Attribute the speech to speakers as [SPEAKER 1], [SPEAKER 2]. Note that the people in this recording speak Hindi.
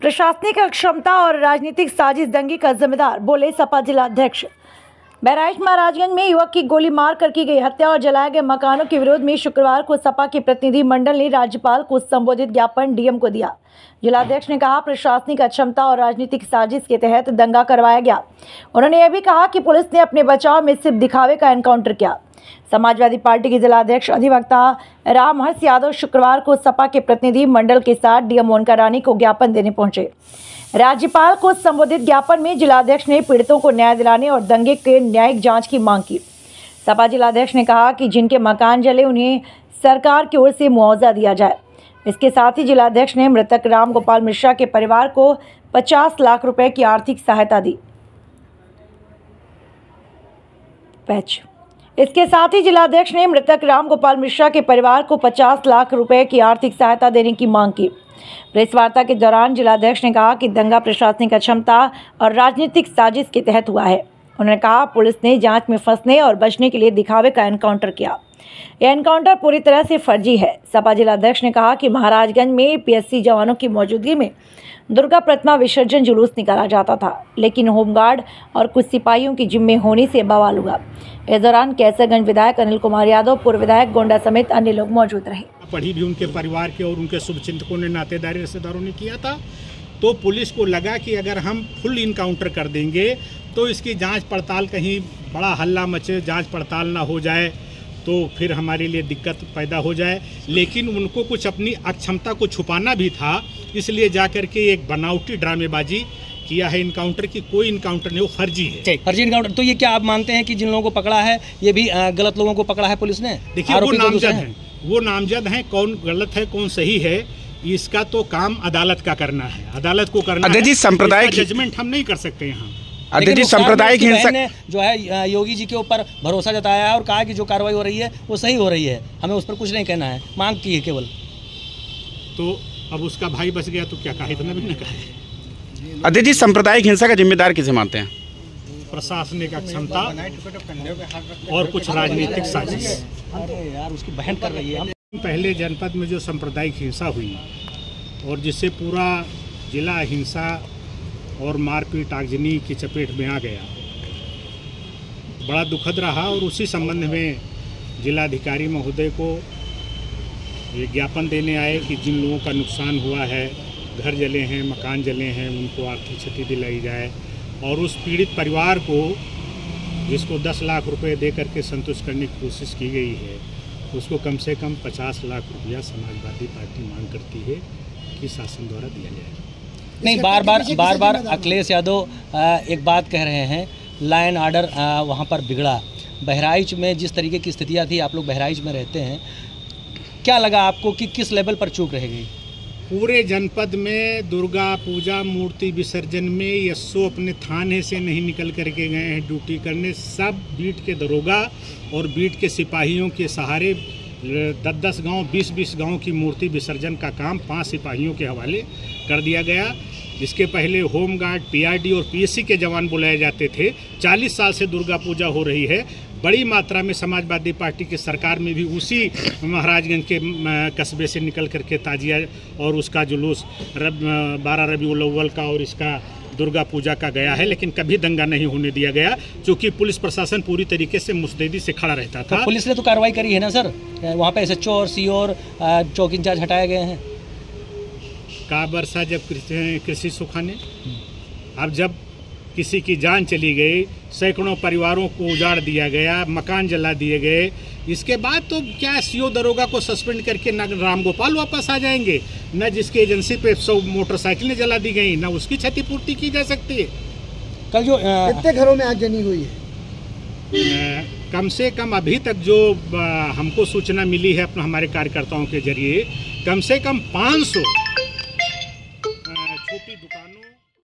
[SPEAKER 1] प्रशासनिक अक्षमता और राजनीतिक साजिश दंगे का जिम्मेदार, बोले सपा जिला अध्यक्ष। बहराइच महाराजगंज में युवक की गोली मारकर की गई हत्या और जलाए गए मकानों के विरोध में शुक्रवार को सपा के प्रतिनिधि मंडल ने राज्यपाल को संबोधित ज्ञापन डीएम को दिया। जिलाध्यक्ष ने कहा, प्रशासनिक अक्षमता और राजनीतिक साजिश के तहत दंगा करवाया गया। उन्होंने यह भी कहा कि पुलिस ने अपने बचाव में सिर्फ दिखावे का एनकाउंटर किया। समाजवादी पार्टी के जिलाध्यक्ष अधिवक्ता रामहर्ष यादव शुक्रवार को सपा के प्रतिनिधि मंडल के साथ डीएम मोनिका रानी को ज्ञापन देने पहुंचे। राज्यपाल को संबोधित ज्ञापन में जिलाध्यक्ष ने पीड़ितों को न्याय दिलाने और दंगे के न्यायिक जांच की मांग की। सपा जिलाध्यक्ष ने कहा कि जिनके मकान जले उन्हें सरकार की ओर से मुआवजा दिया जाए। इसके साथ ही जिलाध्यक्ष ने मृतक राम गोपाल मिश्रा के परिवार को 50 लाख रुपए की आर्थिक सहायता दी। इसके साथ ही जिलाध्यक्ष ने मृतक राम गोपाल मिश्रा के परिवार को 50 लाख रुपए की आर्थिक सहायता देने की मांग की। प्रेस वार्ता के दौरान जिलाध्यक्ष ने कहा कि दंगा प्रशासनिक अक्षमता और राजनीतिक साजिश के तहत हुआ है। उन्होंने कहा, पुलिस ने जांच में फंसने और बचने के लिए दिखावे का एनकाउंटर किया। यह एनकाउंटर पूरी तरह से फर्जी है। सपा जिलाध्यक्ष ने कहा कि महाराजगंज में पीएससी जवानों की मौजूदगी में दुर्गा प्रतिमा विसर्जन जुलूस निकाला जाता था, लेकिन होमगार्ड और कुछ सिपाहियों की जिम्मे होने से बवाल हुआ। इस दौरान कैसरगंज विधायक अनिल कुमार यादव, पूर्व विधायक गोंडा समेत अन्य लोग मौजूद रहे।
[SPEAKER 2] पढ़ी भी उनके परिवार के और उनके शुभचिंतकों ने, नातेदारी रिश्तेदारों ने किया था। तो पुलिस को लगा कि अगर हम फुल इनकाउंटर कर देंगे तो इसकी जांच पड़ताल, कहीं बड़ा हल्ला मचे, जांच पड़ताल ना हो जाए तो फिर हमारे लिए दिक्कत पैदा हो जाए। लेकिन उनको कुछ अपनी अक्षमता को छुपाना भी था, इसलिए जाकर के एक बनावटी ड्रामेबाजी किया है इनकाउंटर की। कोई इनकाउंटर नहीं, वो फर्जी है,
[SPEAKER 3] फर्जी इनकाउंटर। तो ये क्या आप मानते हैं कि जिन लोगों को पकड़ा है ये भी गलत लोगों को पकड़ा है पुलिस ने?
[SPEAKER 2] देखिए, वो नामजद हैं, कौन गलत है कौन सही है इसका तो काम अदालत का करना है, अदालत को करना है।
[SPEAKER 4] सांप्रदायिक
[SPEAKER 2] जजमेंट हम नहीं कर सकते यहाँ।
[SPEAKER 4] सांप्रदायिक हिंसा
[SPEAKER 3] ने जो है योगी जी के ऊपर भरोसा जताया है और कहा कि जो कार्रवाई हो रही है वो सही हो रही है, हमें उस पर कुछ नहीं कहना है, मांग की है केवल।
[SPEAKER 2] तो अब उसका भाई बच गया तो क्या कहा, इतना भी न कहे।
[SPEAKER 4] अध्यक्ष जी, सांप्रदायिक हिंसा का जिम्मेदार किसे मानते हैं?
[SPEAKER 2] प्रशासनिक अक्षमता और कुछ राजनीतिक साजिश।
[SPEAKER 3] यार उसकी बहन कर रही है।
[SPEAKER 2] पहले जनपद में जो सांप्रदायिक हिंसा हुई और जिससे पूरा जिला हिंसा और मारपीट आगजनी की चपेट में आ गया, बड़ा दुखद रहा। और उसी संबंध में जिलाधिकारी महोदय को ये ज्ञापन देने आए कि जिन लोगों का नुकसान हुआ है, घर जले हैं, मकान जले हैं, उनको आर्थिक क्षति दिलाई जाए और उस पीड़ित परिवार को, जिसको 10 लाख रुपए दे करके संतुष्ट करने की कोशिश की गई है, उसको कम से कम 50 लाख रुपया समाजवादी पार्टी मांग करती है कि शासन द्वारा दिया जाए।
[SPEAKER 3] नहीं, बार बार अखिलेश यादव एक बात कह रहे हैं, लॉ एंड ऑर्डर वहाँ पर बिगड़ा। बहराइच में जिस तरीके की स्थितियाँ थी, आप लोग बहराइच में रहते हैं, क्या लगा आपको कि किस लेवल पर चूक रह गई?
[SPEAKER 2] पूरे जनपद में दुर्गा पूजा मूर्ति विसर्जन में यस्सो अपने थाने से नहीं निकल करके गए हैं ड्यूटी करने। सब बीट के दरोगा और बीट के सिपाहियों के सहारे 10-10 गांव, 20-20 गांव की मूर्ति विसर्जन का काम 5 सिपाहियों के हवाले कर दिया गया। इसके पहले होमगार्ड, पीआरडी और पीएससी के जवान बुलाए जाते थे। 40 साल से दुर्गा पूजा हो रही है। बड़ी मात्रा में समाजवादी पार्टी की सरकार में भी उसी महाराजगंज के कस्बे से निकल करके ताजिया और उसका जुलूस 12 रबीउल अव्वल का और इसका दुर्गा पूजा का गया है, लेकिन कभी दंगा नहीं होने दिया गया, क्योंकि पुलिस प्रशासन पूरी तरीके से मुस्तैदी से खड़ा रहता था।
[SPEAKER 3] तो पुलिस ने तो कार्रवाई करी है ना सर, वहाँ पे एसएचओ और सीओ और चौकी इंचार्ज हटाए गए हैं।
[SPEAKER 2] का बरसा जब कृषि सुखाने, अब जब किसी की जान चली गई, सैकड़ों परिवारों को उजाड़ दिया गया, मकान जला दिए गए, इसके बाद तो क्या सीओ दरोगा को सस्पेंड करके न राम गोपाल वापस आ जाएंगे, न जिसकी एजेंसी पे 100 मोटरसाइकिलें जला दी गई, न उसकी क्षतिपूर्ति की जा सकती है।
[SPEAKER 3] कल जो
[SPEAKER 5] कितने घरों में आगजनी हुई है?
[SPEAKER 2] कम से कम अभी तक जो हमको सूचना मिली है अपने हमारे कार्यकर्ताओं के जरिए, कम से कम 500